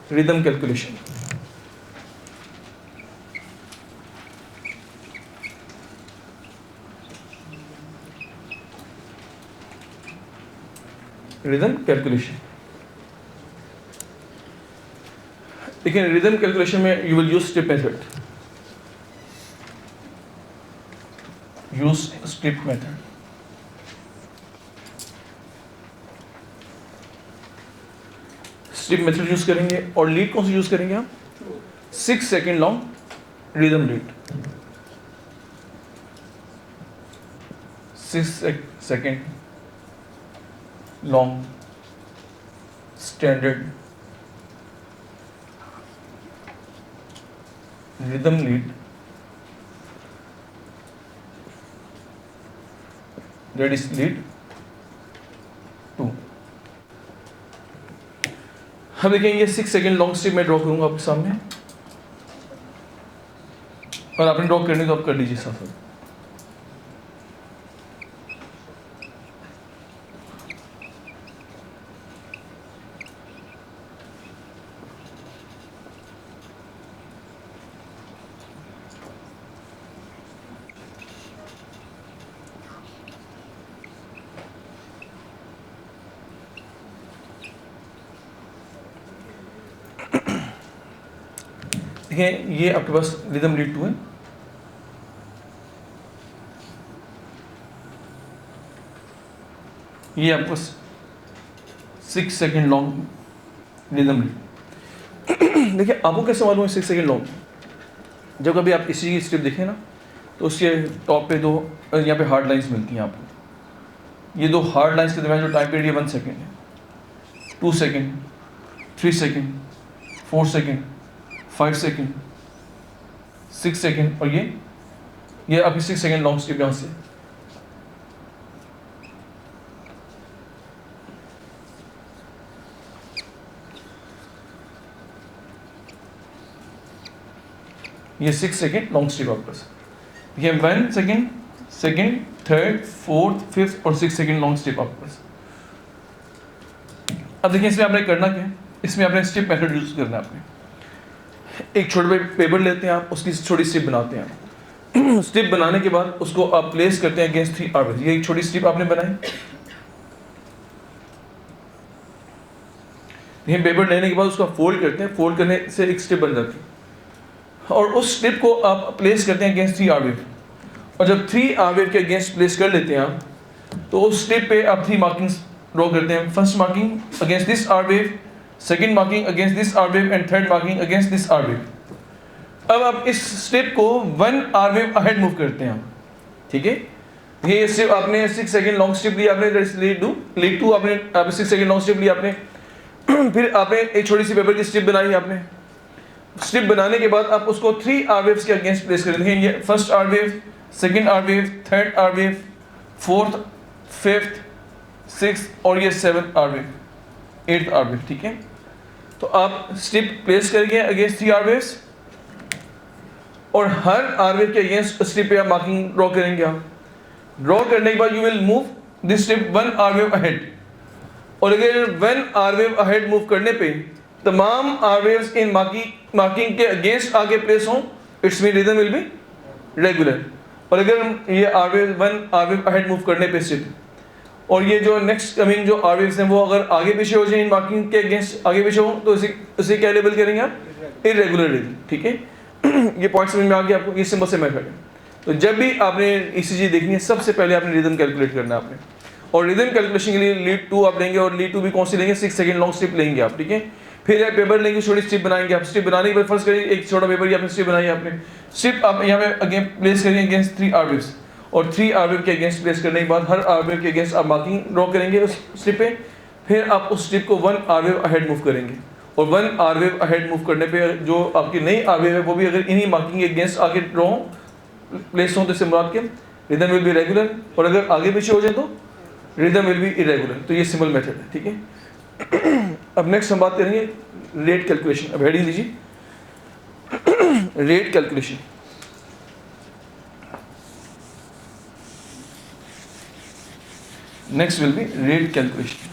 rhythm calculation. Rhythm calculation. देखिए rhythm calculation में you will use strip method. Use strip method. Strip method use करेंगे और lead कौन सी use करेंगे आप 6 second long rhythm lead 6 second long standard rhythm lead that is lead 2. हम देखेंगे ये 6 सेकेंड लॉन्ग स्ट्रिप मैं ड्रॉ करूंगा आपके सामने और आपने ड्रॉ करनी तो आप कर लीजिए साथ साथ. देखिए ये आपके पास रिदम लीड 2 है. ये आपके पास 6 सेकेंड लॉन्ग रिदम लीड. देखिए आपको कैसे मालूम है 6 सेकेंड लॉन्ग? जब कभी आप इसी की स्ट्रिप देखें ना तो उसके टॉप पे दो यहाँ पे हार्ड लाइंस मिलती हैं आपको. ये दो हार्ड लाइंस के दरमियान जो टाइम पीरियड है 1 सेकेंड है, 2 second, 3 second, 4 second, 5 second, 6 second और ये आपकी 6 सेकेंड लॉन्ग स्ट्रिप यहाँ से. ये 6 सेकेंड लॉन्ग स्ट्रिप आपके पास. ये 1 second, second, third, fourth, fifth और 6 सेकेंड लॉन्ग स्ट्रिप आपके पास. अब देखिए इसमें आपने करना क्या है, इसमें आपने स्ट्रिप मेथड यूज करना है. आपने एक छोटे पेपर लेते हैं आप, उसकी छोटी स्ट्रिप बनाते हैं. स्ट्रिप बनाने के बाद उसको आप प्लेस करते हैं अगेंस्ट 3 आर्बिट्स. ये एक छोटी स्ट्रिप आपने बनाई. ये पेपर लेने के बाद उसका फोल्ड करते हैं, फोल्ड करने से एक स्ट्रिप बन जाती है और उस स्ट्रिप को आप प्लेस करते हैं अगेंस्ट 3 आर्बिट. और जब 3 आर्बिट के अगेंस्ट प्लेस कर लेते हैं आप तो उस स्ट्रिप पे आप 3 मार्किंग्स ड्रॉ करते हैं. First marking against this orbit, second marking against this orbit and third marking against this orbit. अब आप इस स्ट्रिप को 1 आर्बिट अहेड मूव करते हैं. ठीक है, ये स्ट्रिप आपने 6 सेकेंड लॉन्ग स्ट्रिप ली आपने, लीड 2 आपने 6 सेकेंड लॉन्ग स्ट्रिप ली आपने. फिर आपने एक छोटी सी पेपर की स्ट्रिप बनाई. आपने स्ट्रिप बनाने के बाद आप उसको 3 आरवेव्स के अगेंस्ट प्लेस कर देंगे. ये first R wave, second R wave, third R wave, fourth, fifth, sixth और ये 7th आरवेव, 8th आरवेव. ठीक है, तो आप स्ट्रिप प्लेस करेंगे अगेंस्ट 3 आरवेव्स और हर आरवेव के अगेंस्ट स्ट्रिप पे आप मार्किंग ड्रॉ करेंगे. आप ड्रॉ करने के बाद you will move this strip 1 R wave ahead. और अगर 1 आरवेव अहेड मूव करने पे तमाम आरवेव्स इन मार्किंग के अगेंस्ट आगे प्लेस हों, it's mean rhythm will be regular. और अगर ये आरवेव 1 आरवेव अहेड मूव करने पे स्थित और ये जो नेक्स्ट कमिंग जो आरवेव्स हैं वो अगर आगे पीछे हो जाए इन मार्किंग के अगेंस्ट आगे पीछे हो तो इसे क्या लेबल करेंगे आप? Irregular rhythm. ठीक है, ये पॉइंट समझ में आ गया आपको. ये सिंपल से मेथड है. तो जब भी आपने ईसीजी देखनी है सबसे पहले आपने रिदम कैलकुलेट करना है आपने. और रिदम कैलकुलेशन के लिए लीड 2 आप लेंगे और लीड 2 भी कौन सी लेंगे? 6 सेकेंड लॉन्ग स्ट्रिप लेंगे आप. ठीक है, फिर आप पेपर लेंगे, छोटी स्ट्रिप बनाएंगे. आप स्ट्रिप बनाने के बाद फर्स्ट करिए एक छोटा पेपर की आपने स्ट्रिप बनाई. आपने स्ट्रिप आप यहाँ पे अगेन प्लेस करेंगे अगेंस्ट 3 आरवेव्स और 3 आरवेव के अगेंस्ट प्लेस करने के बाद हर आरवेव के अगेंस्ट आप मार्किंग ड्रॉ करेंगे उस स्ट्रिप पे. फिर आप उस स्ट्रिप को 1 आरवेव अहेड मूव करेंगे और 1 आरवेव अहेड मूव करने पे जो आपकी नई आरवेव है वो भी अगर इन्हीं मार्किंग के अगेंस्ट आगे ड्रॉ प्लेस हो तो इससे मुराद के रिदम विल बी रेगुलर. और अगर आगे पीछे हो जाए तो रिदम विल बी इरेगुलर. तो ये सिंपल मेथड है. ठीक है, अब नेक्स्ट हम बात करेंगे रेट कैलकुलेशन. अब हेडिंग लीजिए, rate calculation. Next will be rate calculation.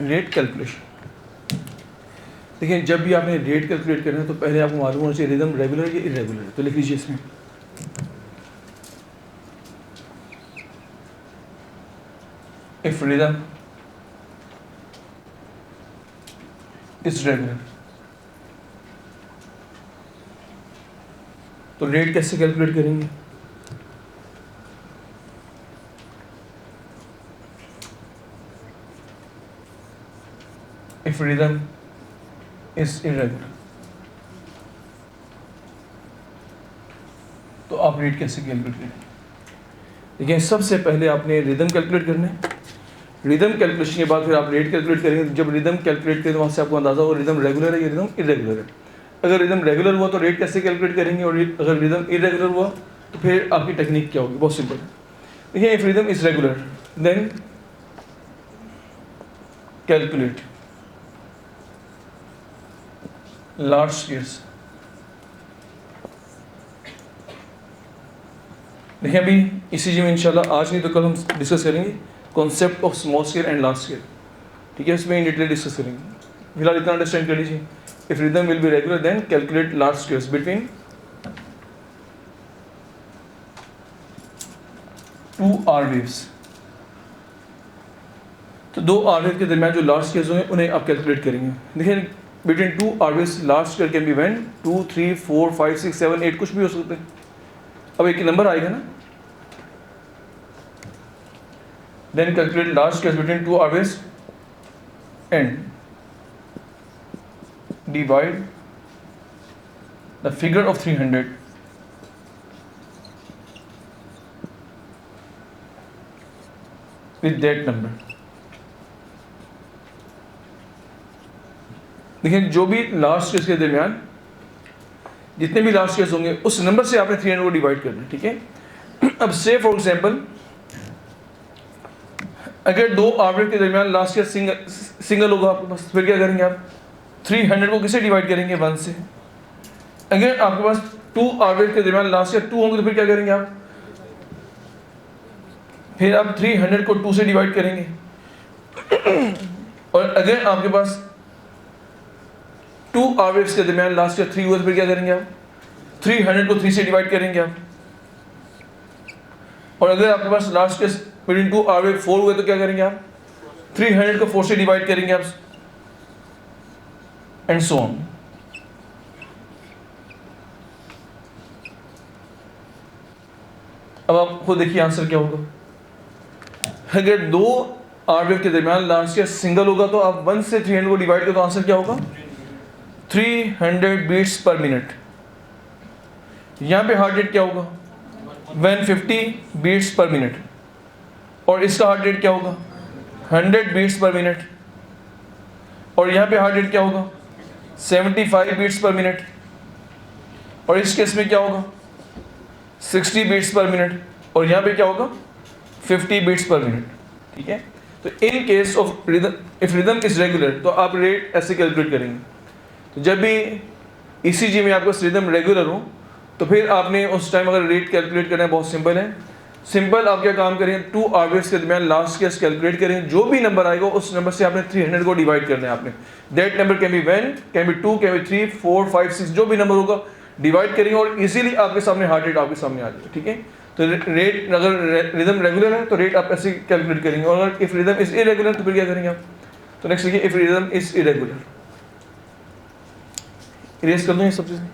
Rate calculation. देखिए जब भी आपने रेट कैलकुलेट करना है तो पहले आपको मालूम होना चाहिए रिदम रेगुलर या इरेगुलर है। तो लिख लीजिए इसमें इफ रिदम इज रेगुलर, तो रेट कैसे कैलकुलेट करेंगे? इफ रिदम इज इरेगुलर, तो आप रेट कैसे कैलकुलेट करेंगे? देखिए सबसे पहले आपने रिदम कैलकुलेट करना है। रिदम कैलकुलेशन के बाद फिर आप रेट कैलकुलेट करेंगे। जब रिदम कैलकुलेट करें तो वहाँ से आपको अंदाजा होगा रिदम रेगुलर है या रिदम इरेगुलर है। अगर रिदम रेगुलर हुआ तो रेट कैसे कैलकुलेट करेंगे, और अगर रिदम इरेगुलर हुआ तो फिर आपकी टेक्निक क्या होगी? बहुत सिंपल है। देखिए if rhythm is regular then calculate large scales. देखिए अभी ECG में इंशाल्लाह आज नहीं तो कल हम डिस्कस करेंगे concept of small scale and large scale, ठीक है, इसमें इन डिटेल डिस्कस करेंगे। फिलहाल इतना अंडरस्टैंड कर लीजिए। If rhythm will be regular then calculate large scales between 2 R waves। तो 2 R waves के दरमियान जो लार्ज स्केल्स होंगे उन्हें आप कैलकुलेट करेंगे। देखिए between 2 R waves large scale can be when 2, 3, 4, 5, 6, 7, 8 कुछ भी हो सकते हैं। अब एक नंबर आएगा ना, then calculate large scales between 2 R waves and divide the figure of 300 with that number। देखिए जो भी लार्ज स्केल्स के दरमियान जितने भी लार्ज स्केल्स होंगे उस नंबर से आपने 300 को डिवाइड करना है, ठीक है। अब से फॉर एग्जांपल अगर 2 आर्बिट के दरमियान लार्ज स्केल सिंगल होगा आपके पास, फिर क्या करेंगे आप? 300 को किसे डिवाइड करेंगे? 1 से। अगर आपके पास 2 आर्बिट के दरमियान लार्ज स्केल 2 होंगे तो फिर क्या करेंगे आप? फिर आप 300 को 2 से डिवाइड करेंगे। और अगर आपके पास 2 आर्बिट्स के दरमियान लास्ट स्केल 3 हुआ तो फिर क्या करेंगे आप? 300 को 3 से डिवाइड करेंगे आप। और अगर आपके पास लास्ट स्केल बिटवीन 2 आर्बिट 4 हुए तो क्या करेंगे आप? 300 को 4 से डिवाइड करेंगे आप, एंड सो ऑन। अब आप खुद देखिए आंसर क्या होगा। अगर 2 आर्बिट के दरमियान लास्ट स्केल सिंगल होगा तो आप 1 से 300 को डिवाइड करें तो आंसर क्या होगा? 300 बीट्स पर मिनट। यहाँ पे हार्ट रेट क्या होगा? 150 बीट्स पर मिनट। और इसका हार्ट रेट क्या होगा? 100 बीट्स पर मिनट। और यहाँ पे हार्ट रेट क्या होगा? 75 बीट्स पर मिनट। और इस केस में क्या होगा? 60 बीट्स पर मिनट। और यहाँ पे क्या होगा? 50 बीट्स पर मिनट, ठीक है। तो in case of rhythm, if rhythm is regular तो आप रेट ऐसे कैलकुलेट करेंगे। तो जब भी ECG में आपका रिदम रेगुलर हो तो फिर आपने उस टाइम अगर रेट कैलकुलेट करना है, बहुत सिंपल है। सिंपल आप क्या काम करेंगे, 2 आर्बिट्स के दरमियान लास्ट स्केल्स कैलकुलेट करेंगे। जो भी नंबर आएगा उस नंबर से आपने 300 को डिवाइड करना है आपने। That number can be 1, can be 2, can be 3, 4, 5, 6 जो भी नंबर होगा डिवाइड करेंगे और इजीली आपके सामने हार्ट रेट आपके सामने आ जाएगा, ठीक है। तो रेट अगर रिदम रेगुलर है तो रेट आप ऐसे कैलकुलेट करेंगे। और अगर इफ रिदम इज इरेगुलर तो फिर क्या करेंगे आप? तो नेक्स्ट लिखिए if rhythm is irregular. Erase कर दूँ ये सब चीज़ें।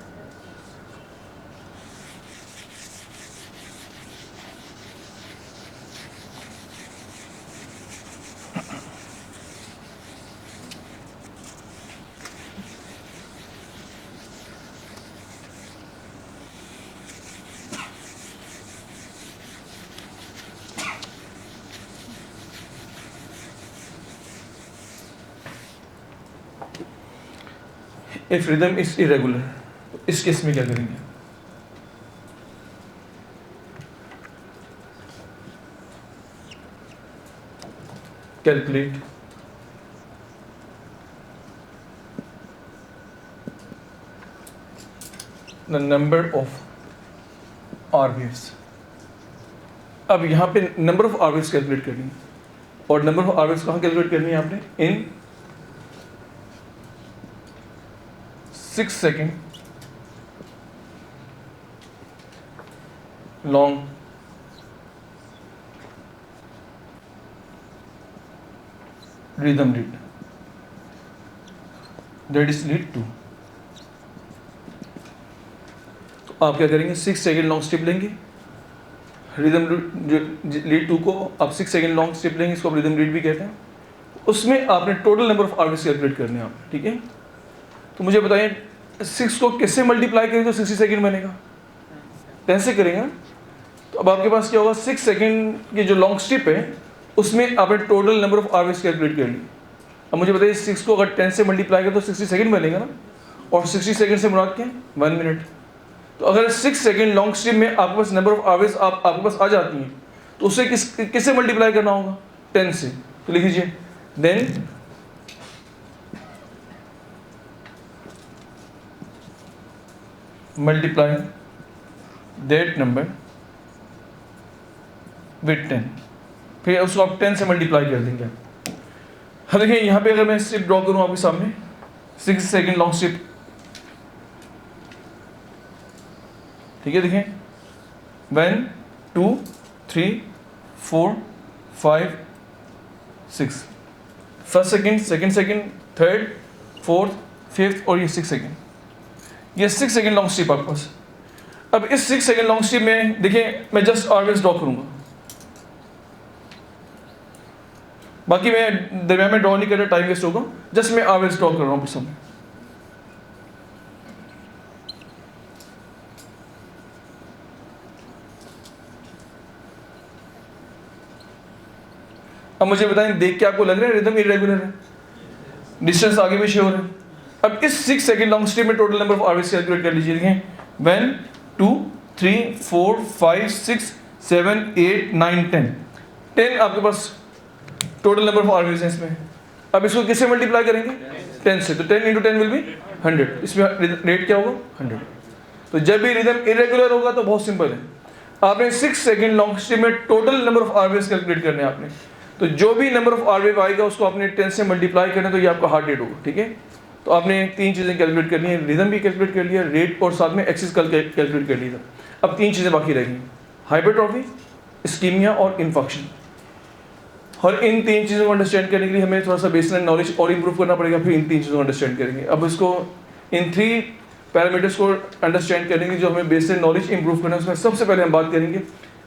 इफ रिदम इज इरेगुलर तो इस केस में क्या करेंगे? Calculate the number of R waves. अब यहाँ पे number of R waves calculate करेंगे। और नंबर ऑफ आवर्स कहाँ कैलकुलेट करनी है आपने, in 6 second long rhythm read, that is lead 2। तो आप क्या करेंगे, 6 सेकेंड लॉन्ग स्टेप लेंगे, रिदम लीड 2 को आप 6 सेकेंड लॉन्ग स्टेप लेंगे, इसको आप रिदम रीड भी कहते हैं। उसमें आपने total number of hours calculate करने हैं आप, ठीक है। तो मुझे बताइए 6 को कैसे मल्टीप्लाई करें तो 60 सेकेंड बनेगा, 10 से करेंगे। तो अब आपके पास क्या होगा, 6 सेकेंड की जो लॉन्ग स्टेप है उसमें आपने total number of hours calculate कर ली। अब मुझे बताइए 6 को अगर 10 से मल्टीप्लाई करें तो 60 सेकेंड बनेगा ना, और 60 सेकेंड से मुराद क्या है, 1 मिनट। तो अगर 6 सेकेंड लॉन्ग स्ट्रिप में आपके पास नंबर ऑफ आवर्स आपके पास आ जाती हैं तो उसे किससे मल्टीप्लाई करना होगा, 10 से। तो लिख लीजिए then multiply that number with 10, फिर उसको आप 10 से मल्टीप्लाई कर देंगे। हाँ देखिए यहाँ पे अगर मैं स्ट्रिप ड्रॉ करूँ आपके सामने, 6 सेकेंड लॉन्ग स्ट्रिप, ठीक है। देखें 1 2 3 4 5 6, first second, second second, third, fourth, fifth और ये 6 सेकेंड, ये 6 सेकेंड लॉन्ग स्ट्रिप आपके पास। अब इस 6 सेकेंड लॉन्ग स्ट्रिप में देखिए मैं जस्ट आवर्स ड्रॉ करूंगा, बाकी मैं दरम्यान में ड्रॉ नहीं कर रहा, टाइम वेस्ट होगा, जस्ट मैं आवर्स ड्रॉ कर रहा हूँ सामने। अब मुझे बताएं, देख के आपको लग रहा है रिदम इरेगुलर है, डिस्टेंस आगे पीछे हो रहा है। अब इस 6 सेकेंड लॉन्ग स्ट्रिप में total number of hours calculate कर लीजिए। देखें 1 2 3 4 5 6 7 8 9 10 आपके पास टोटल नंबर ऑफ आवर्स है इसमें। अब इसको किससे मल्टीप्लाई करेंगे, 10 से। तो 10 × 10 विल बी 100, इसमें रेट क्या होगा, 100। तो जब भी रिदम इरेगुलर होगा तो बहुत सिंपल है, आपने 6 सेकेंड लॉन्ग स्ट्रिप में total number of hours calculate करने हैं आपने। तो जो भी नंबर ऑफ आर वेव आएगा उसको आपने 10 से मल्टीप्लाई करना है, तो ये आपका हार्ट रेट होगा, ठीक है। तो आपने 3 चीज़ें कैलकुलेट करनी है, रिदम भी कैलकुलेट कर लिया, रेट और साथ में एक्सिस कैलकुलेट कर लिया। अब 3 चीज़ें बाकी रहेंगी, हाइपरट्रॉफी, इस्कीमिया और इन्फेक्शन। और इन 3 चीज़ों को अंडरस्टैंड करने के लिए हमें थोड़ा सा बेसलाइन नॉलेज और इम्प्रूव करना पड़ेगा, फिर इन 3 चीज़ों को अंडरस्टैंड करेंगे। अब इसको इन 3 पैरामीटर्स को अंडरस्टैंड करने की जो हमें बेसलाइन नॉलेज इंप्रूव करना है, उसमें सबसे पहले हम बात करेंगे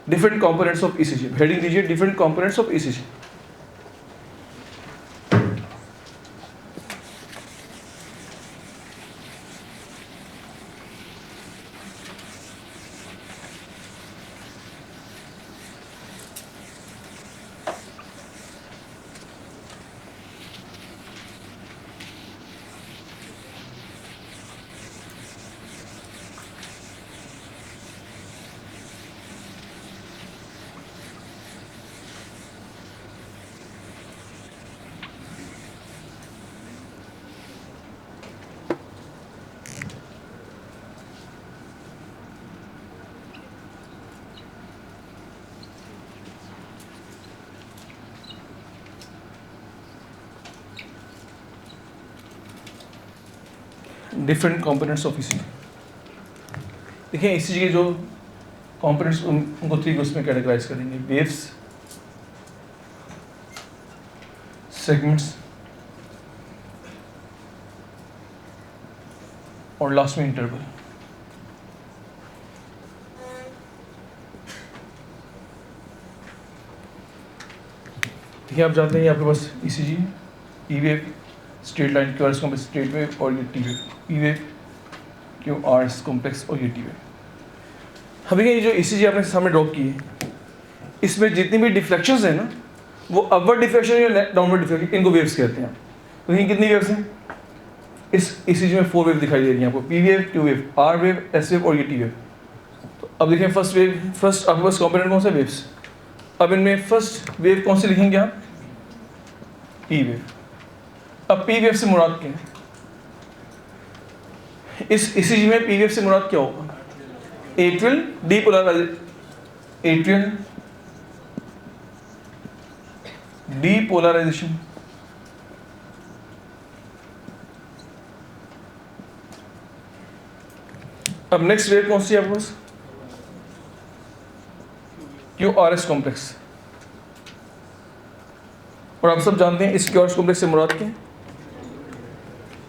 different components of ECG. Heading दीजिए different components of ECG. Different components of ECG. देखिए ईसीजी के जो कंपोनेंट्स उनको 3 ग्रुप्स में कैटेगराइज करेंगे, वेव्स, सेगमेंट्स और लास्ट में इंटरवल। देखिए आप जानते हैं आपके पास ECG, E wave, straight line Q R complex straight wave और ये T wave, E wave Q R complex और ये टी वेव। अभी ये जो ईसीजी आपने सामने ड्रॉप की है, इसमें जितनी भी डिफ्लेक्शंस है ना, वो अपवर्ड डिफ्लेक्शन या डाउनवर्ड डिफ्लेक्शन, इनको वेव्स कहते हैं। तो ये कितनी वेव्स हैं, इस ईसीजी में 4 वेव दिखाई दे रही हैं आपको, P wave, Q wave, R wave, S wave और ये टी वेव। तो अब देखिए फर्स्ट वेव, फर्स्ट आपके पास कॉम्पोनेंट कौन सा, वेव्स। अब इनमें फर्स्ट वेव कौन सी लिखेंगे आप, पी वेव। अब पी वेव से मुराद क्या है, इस ईसीजी में पी वेव से मुराद क्या होगा, एट्रियल डीपोलराइजेशन, एट्रियल डीपोलराइजेशन। अब नेक्स्ट वेव कौन सी है आपके पास? QRS complex. और आप सब जानते हैं इस QRS कॉम्प्लेक्स से मुराद क्या है?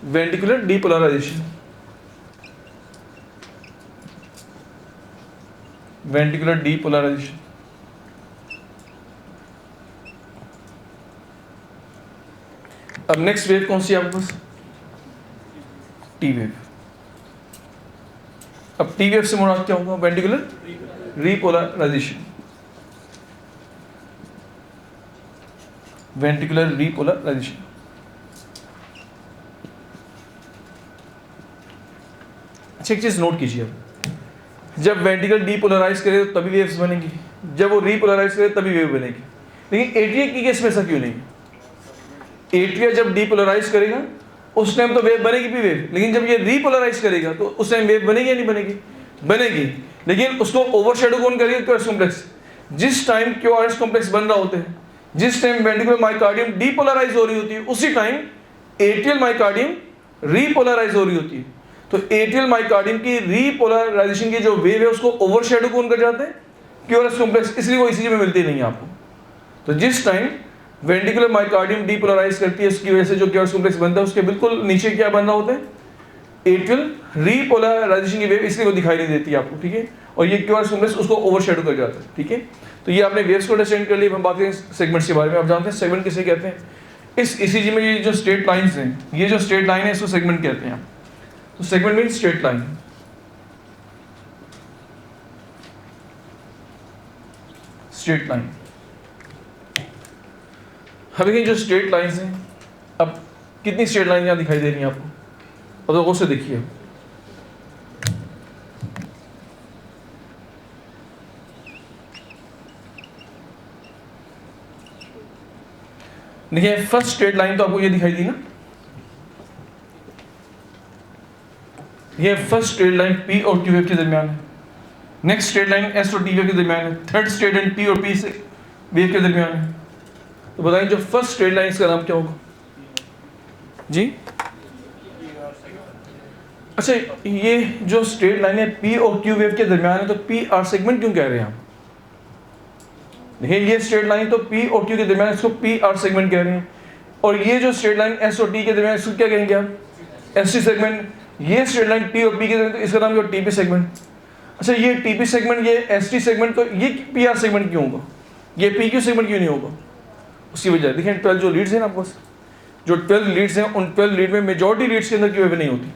Ventricular depolarization. Ventricular depolarization. अब नेक्स्ट वेव कौन सी है आपके पास? T wave. अब टी वेव से मुराद क्या होगा? Ventricular repolarization. Ventricular repolarization. अच्छा, एक चीज नोट कीजिए, अब जब वेंटिकल डीपोलराइज करे तो तभी वेव्स बनेंगी, जब वो रीपोलराइज करे तभी वेव बनेगी। लेकिन एट्रिया की केस में ऐसा क्यों नहीं? एट्रिया जब डीपोलराइज करेगा उस टाइम तो वेव बनेगी भी वेव, लेकिन जब ये रीपोलराइज करेगा तो उस टाइम वेव बनेगी या नहीं बनेगी? बनेगी। लेकिन उसको ओवरशैडो कौन करेगा? QRS complex. जिस टाइम क्यूआरएस कॉम्प्लेक्स बन रहा होता है, जिस टाइम वेंट्रिकुलर मायोकार्डियम डीपोलराइज हो रही होती है, उसी टाइम एट्रियल मायोकार्डियम रीपोलराइज हो रही होती है। तो एट्रियल मायोकार्डियम की रीपोलराइजेशन की जो वेव है उसको ओवरशैडो कौन कर जाते हैं? QRS complex. इसलिए वो इसी में मिलती नहीं है आपको। तो जिस टाइम वेंट्रिकुलर मायोकार्डियम डीपोलराइज करती है, उसकी वजह से जो क्यूआरएस कॉम्प्लेक्स बनता है उसके बिल्कुल नीचे क्या बन रहा होता है? एट्रियल रीपोलराइजेशन की वेव, इसलिए वो दिखाई नहीं देती आपको, ठीक है। और ये क्यूआरएस कॉम्प्लेक्स उसको ओवरशैडो कर जाता है, ठीक है। तो ये आपने वेव्स को अंडरस्टैंड कर लिया। हम बात करें सेगमेंट्स के बारे में। आप जानते हैं सेगमेंट किसे कहते हैं? इस ईसीजी में ये जो स्ट्रेट लाइंस हैं, ये जो स्ट्रेट लाइन है इसको सेगमेंट कहते हैं। तो segment mean straight line. Straight line. अब देखिए जो स्ट्रेट लाइंस हैं, अब कितनी स्ट्रेट लाइन यहाँ दिखाई दे रही हैं आपको? अब तो से देखिए, देखिए फर्स्ट स्ट्रेट लाइन तो आपको ये दिखाई दी ना, ये फर्स्ट स्ट्रेट लाइन P और Q वेव के दरमियान है। नेक्स्ट स्ट्रेट लाइन S और T वेव के दरमियान है। थर्ड स्ट्रेट लाइन P और P से वेव के दरमियान है। तो बताइए जो फर्स्ट स्ट्रेट लाइन इसका नाम क्या होगा जी? अच्छा, ये जो स्ट्रेट लाइन है P और Q वेव के दरमियान है, तो PR सेगमेंट क्यों कह रहे हैं हम? देखिए ये स्ट्रेट लाइन तो P और Q के दरमियान, इसको PR सेगमेंट कह रहे हैं। और ये जो स्ट्रेट लाइन S और T के दरमियान, इसको क्या कहेंगे आप? ST segment. ये स्ट्रेट लाइन P और P के दरमियान, तो इसका नाम क्या? TP segment. अच्छा, ये TP सेगमेंट, ये ST सेगमेंट, तो ये PR सेगमेंट क्यों होगा? ये PQ सेगमेंट क्यों नहीं होगा? उसकी वजह देखिए 12 जो लीड्स हैं ना आपके पास, जो 12 लीड्स हैं, उन 12 लीड में मेजॉरिटी लीड्स के अंदर क्यू वेव नहीं होती।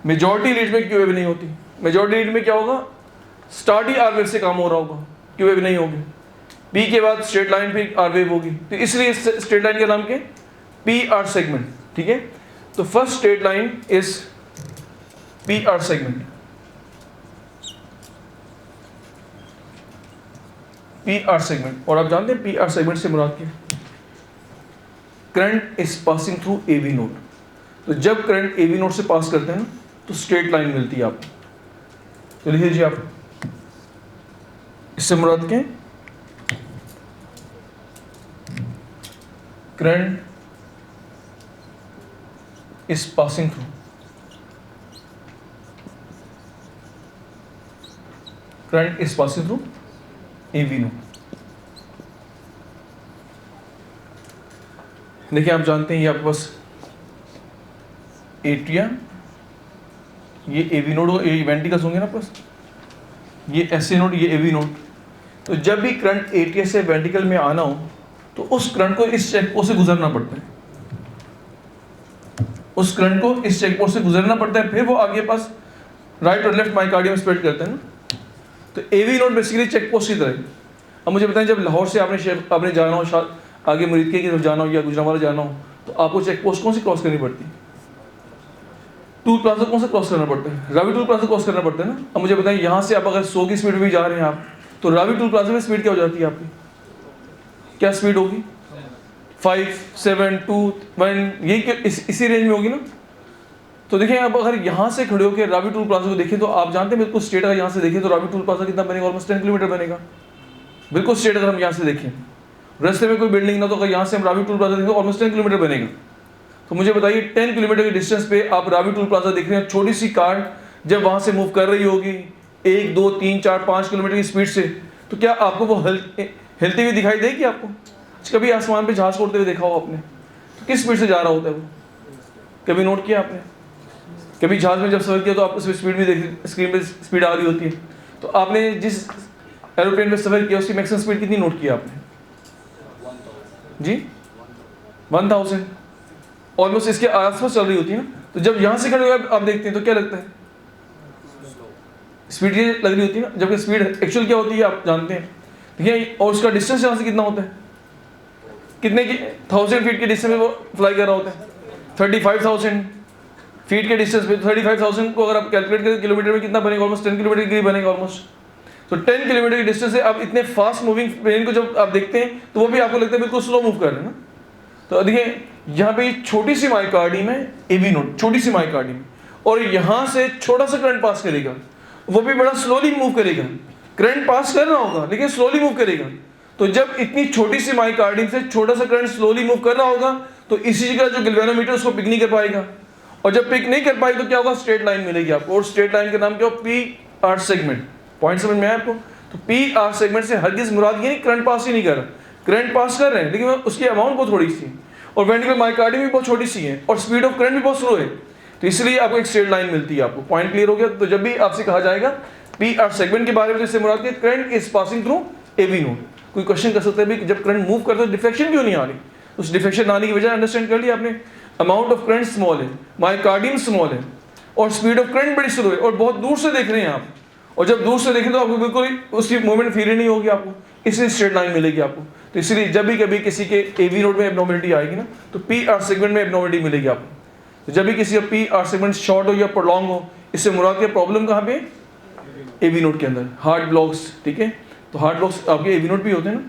मेजॉरिटी लीड में क्यू वेव नहीं होती। मेजॉरिटी लीड में क्या होगा? स्टार्ट ही आर वेव से काम हो रहा होगा, क्यू वेव नहीं होगी। पी के बाद स्ट्रेट लाइन पे आर वेव होगी, तो इसलिए इस स्ट्रेट लाइन का नाम क्या? PR सेगमेंट, ठीक है। तो first straight line is PR segment. PR segment. और आप जानते हैं PR सेगमेंट से मुराद क्या? Current is passing through AV node. तो जब करंट AV नोड से पास करते हैं ना, तो स्ट्रेट लाइन मिलती है आपको। तो लिख लीजिए आप, इससे मुराद क्या? Current is passing through, current is passing through AV node. देखिए आप जानते हैं ये आपके पास एट्रिया, ये AV नोड, ये वेंट्रिकल्स होंगे ना आपके पास, ये SA नोड, ये AV नोड। तो जब भी करंट एट्रिया से वेंट्रिकल में आना हो, तो उस करंट को इस चेक पोस्ट से गुजरना पड़ता है। उस करंट को इस चेक पोस्ट से गुजरना पड़ता है, फिर वो आगे पास राइट और लेफ्ट मायोकार्डियम स्प्रेड करते हैं ना। तो AV node basically check post की तरह। अब मुझे बताएं, जब लाहौर से आपने जाना हो, शायद आगे मुरीदके की तरफ जाना हो या गुजरांवाला जाना हो, तो आपको चेक पोस्ट कौन सी क्रॉस करनी पड़ती है? टूल प्लाजा कौन सा क्रॉस करना पड़ता है? रावी टूल प्लाजा क्रॉस करना पड़ता है ना। अब मुझे बताएं, यहाँ से आप अगर 100 की स्पीड में भी जा रहे हैं आप, तो रावी टूल प्लाजा में स्पीड क्या हो जाती है आपकी? क्या स्पीड होगी? 5, 7, 2, 1, यही इसी रेंज में होगी ना। तो देखिए अब अगर यहाँ से खड़े होकर रावी टूल प्लाजा को देखें, तो आप जानते हैं बिल्कुल स्ट्रेट अगर यहाँ से देखें तो रावी टूल प्लाजा कितना बनेगा? ऑलमोस्ट 10 किलोमीटर बनेगा। बिल्कुल स्ट्रेट अगर हम यहाँ से देखें, रास्ते में कोई बिल्डिंग ना, तो अगर यहाँ से हम रावी टोल प्लाजा देखेंगे ऑलमोस्ट 10 किलोमीटर बनेगा। तो मुझे बताइए 10 किलोमीटर के डिस्टेंस पे आप रावी टोल प्लाजा देख रहे हैं, छोटी सी कार जब वहाँ से मूव कर रही होगी 1, 2, 3, 4, 5 किलोमीटर की स्पीड से, तो क्या आपको वो हिलती हुई दिखाई देगी आपको? कभी आसमान पे जहाज उड़ते हुए देखा हो आपने? तो किस स्पीड से जा रहा होता है वो? कभी नोट किया आपने? कभी जहाज में जब सफर किया तो आपको स्पीड भी देखी, स्क्रीन पे स्पीड आ रही होती है, तो आपने जिस एरोप्लेन में सफर किया उसकी मैक्सिमम स्पीड कितनी नोट किया आपने? जी 1000 ऑलमोस्ट इसके आसपास चल रही होती है ना। तो जब यहाँ से खड़े हुए आप देखते हैं तो क्या लगता है? स्पीड ये लग रही होती है ना, जबकि स्पीड एक्चुअल क्या होती है आप जानते हैं, ठीक है। और उसका डिस्टेंस यहाँ से कितना होता है? कितने की 1000 फीट के डिस्टेंस में वो फ्लाई कर रहा होता है? 35,000 फीट के डिस्टेंस पे। 35,000 को अगर आप कैलकुलेट करें किलोमीटर में कितना बनेगा? ऑलमोस्ट 10 किलोमीटर के करीब बनेगा ऑलमोस्ट। तो 10 किलोमीटर की डिस्टेंस से आप इतने फास्ट मूविंग प्लेन को जब आप देखते हैं तो वो भी आपको लगता है बिल्कुल स्लो मूव कर रहे हैं ना। तो देखिए यहाँ पे छोटी सी मायोकार्डियम है, एवी नोड, छोटी सी मायोकार्डियम, और यहाँ से छोटा सा करंट पास करेगा, वो भी बड़ा स्लोली मूव करेगा। करंट पास कर रहा होगा लेकिन स्लोली मूव करेगा। तो जब इतनी छोटी सी मायोकार्डियम से छोटा सा करंट स्लोली मूव कर रहा होगा तो इसी जगह जो गैल्वेनोमीटर उसको पिक नहीं कर पाएगा, और जब पिक नहीं कर पाएगा तो क्या होगा? स्ट्रेट लाइन मिलेगी आपको, और स्ट्रेट लाइन का नाम क्या हो? P R segment. पॉइंट समझ में आया आपको? तो पी आर सेगमेंट से हरगिज मुराद ये नहीं करंट पास ही नहीं कर रहा, करंट पास कर रहे हैं लेकिन उसकी अमाउंट बहुत थोड़ी सी, और वेंट्रिकुलर मायोकार्डियम भी बहुत छोटी सी है, और स्पीड ऑफ करंट भी बहुत स्लो है, तो इसलिए आपको एक स्ट्रेट लाइन मिलती है। आपको पॉइंट क्लियर हो गया? तो जब भी आपसे कहा जाएगा पी आर सेगमेंट के बारे में तो इससे मुराद current is passing through AV node. कोई क्वेश्चन कर सकता है भी जब करंट मूव करता है डिफ्लेक्शन क्यों नहीं आ रही? उस डिफ्लेक्शन आने की वजह अंडरस्टैंड कर लिया आपने। अमाउंट ऑफ करंट स्मॉल है, मायोकार्डियम स्मॉल है, और स्पीड ऑफ करंट बड़ी स्लो है, और बहुत दूर से देख रहे हैं आप, और जब दूर से देखें तो आपको बिल्कुल उसकी मूवमेंट फील ही नहीं होगी आपको, इसलिए स्ट्रेट लाइन मिलेगी आपको। तो इसलिए जब भी कभी किसी के एवी नोड में एब्नॉर्मलिटी आएगी ना तो पी आर सेगमेंट में एब्नॉर्मलिटी मिलेगी आपको। तो जब भी किसी का पी आर सेगमेंट शॉर्ट हो या प्रोलॉन्ग हो, इससे मुराद क्या प्रॉब्लम कहाँ पे? एवी नोड के अंदर हार्ट ब्लॉक्स, ठीक है। तो हार्ट ब्लॉक्स आपके एवी नोड भी होते हैं ना।